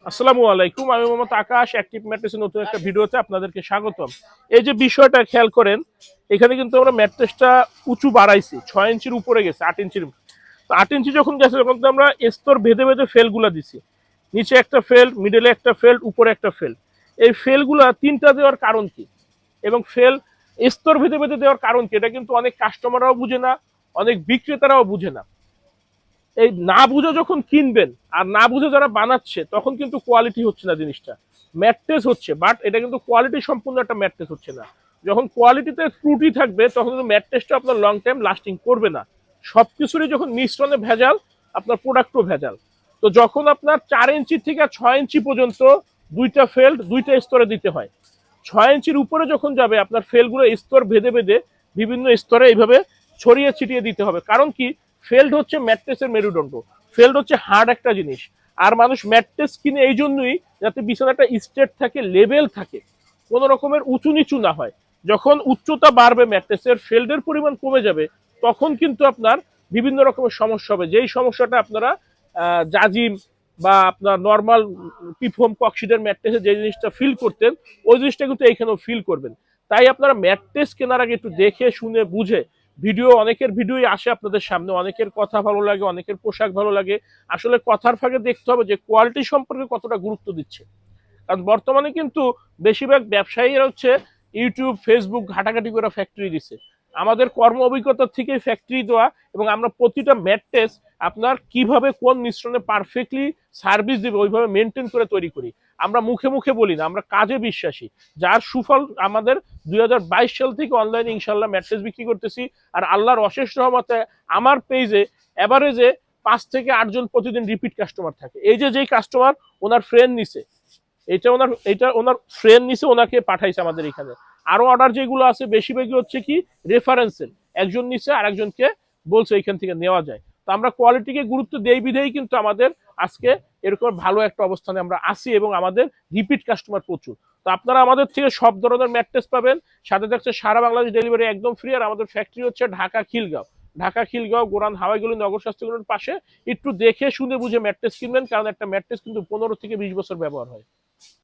আসসালামু আলাইকুম, আমি মোহাম্মদ আকাশ। অ্যাক্টিভ ম্যাট্রেসের নতুন একটা ভিডিওতে আপনাদেরকে স্বাগতম। এই যে বিষয়টা খেয়াল করেন, এখানে কিন্তু আমরা ম্যাট্রেসটা উঁচু বাড়াইছি, 6 ইঞ্চির উপরে গেছে, 8 ইঞ্চির। তো 8 ইঞ্চি যখন গেছে তখন তো আমরা স্তর ভেদে ভেদে ফেলগুলা দিছি। নিচে একটা ফেল, মিডলে একটা ফেল, উপরে একটা ফেল। এই ফেলগুলা তিনটা দেওয়ার কারণ কি, এবং ফেল স্তর ভেদে ভেদে দেওয়ার কারণ কি, এটা কিন্তু অনেক কাস্টমাররাও বুঝে না, অনেক বিক্রেতারাও বুঝে না। এই না বুঝে যখন কিনবেন আর না বুঝে যারা বানাচ্ছে, তখন কিন্তু কোয়ালিটি হচ্ছে না জিনিসটা। ম্যাট্রেস হচ্ছে, বাট এটা কিন্তু কোয়ালিটি সম্পূর্ণ একটা ম্যাট্রেস হচ্ছে না। যখন কোয়ালিটিতে ত্রুটি থাকবে তখন কিন্তু ম্যাট্রেসটা আপনার লং টাইম লাস্টিং করবে না। সবকিছুরই যখন মিশ্রণে ভেজাল, আপনার প্রোডাক্টও ভেজাল। তো যখন আপনার 4 ইঞ্চি থেকে 6 ইঞ্চি পর্যন্ত দুইটা ফেল্ড দুইটা স্তরে দিতে হয়, 6 ইঞ্চির উপরে যখন যাবে আপনার ফেলগুলো স্তর ভেদে ভেদে বিভিন্ন স্তরে এইভাবে ছড়িয়ে ছিটিয়ে দিতে হবে। কারণ কি, ফেল্ড হচ্ছে ম্যাট্রেসের মেরুদণ্ড, ফেল্ড হচ্ছে হার্ড একটা জিনিস। আর মানুষ ম্যাট্রেস কিনে এই জন্যই, যাতে বিছানাটা স্ট্রেট থাকে, লেভেল থাকে, কোনো রকমের উঁচু নিচু না হয়। যখন উচ্চতা বাড়বে ম্যাট্রেসের, ফেল্ডের পরিমাণ কমে যাবে, তখন কিন্তু আপনার বিভিন্ন রকমের সমস্যা হবে। যেই সমস্যাটা আপনারা জাজিম বা আপনার নর্মাল পিফোম কক্সিডের ম্যাট্রেসে যে জিনিসটা ফিল করতেন, ওই জিনিসটা কিন্তু এইখানেও ফিল করবেন। তাই আপনারা ম্যাট্রেস কেনার আগে একটু দেখে শুনে বুঝে, ভিডিও অনেকের ভিডিওই আসে আপনাদের সামনে, অনেকের কথা ভালো লাগে, অনেকের পোশাক ভালো লাগে, আসলে কথার ফাঁকে দেখতে হবে যে কোয়ালিটি সম্পর্কে কতটা গুরুত্ব দিচ্ছে। কারণ বর্তমানে কিন্তু বেশিরভাগ ব্যবসায়ীরা হচ্ছে ইউটিউব ফেসবুক ঘাটাঘাটি করে ফ্যাক্টরি দিচ্ছে। আমাদের কর্ম অভিজ্ঞতার থেকে ফ্যাক্টরি দেওয়া, এবং আমরা প্রতিটা ম্যাট্রেস আপনার কিভাবে কোন মিশ্রণে পারফেক্টলি সার্ভিস দেবে ওইভাবে মেনটেন করে তৈরি করি। আমরা মুখে মুখে বলি না, আমরা কাজে বিশ্বাসী। যার সুফল আমাদের 2022 সাল থেকে অনলাইনে ইনশাল্লাহ ম্যাট্রেস বিক্রি করতেছি। আর আল্লাহর অশেষ রহমতে আমার পেজে এভারেজে 5 থেকে 8 জন প্রতিদিন রিপিট কাস্টমার থাকে। এই যে যেই কাস্টমার ওনার ফ্রেন্ড নিছে, এটা ওনার ফ্রেন্ড নিছে, ওনাকে পাঠাইছে আমাদের এখানে। আরো অর্ডার যেগুলো আছে বেশিরভাগই হচ্ছে কি রেফারেন্সের, একজন নিছে আর একজনকে বলছে এখান থেকে নেওয়া যায়। তো আমরা কোয়ালিটিকে গুরুত্ব দেই বিধেই কিন্তু আমাদের আজকে এরকম ভালো একটা অবস্থানে আমরা আসি, এবং আমাদের রিপিট কাস্টমার প্রচুর। তো আপনারা আমাদের থেকে সব ধরনের ম্যাট্রেস পাবেন, সাথে থাকছে সারা বাংলাদেশ ডেলিভারি একদম ফ্রি। আর আমাদের ফ্যাক্টরি হচ্ছে ঢাকা খিলগাঁও গোরান হাওয়াইগুলি নগর স্বাস্থ্যগুলোর পাশে। একটু দেখে শুনে বুঝে ম্যাট্রেস কিনবেন, কারণ একটা ম্যাট্রেস কিন্তু 15 থেকে 20 বছর ব্যবহার হয়।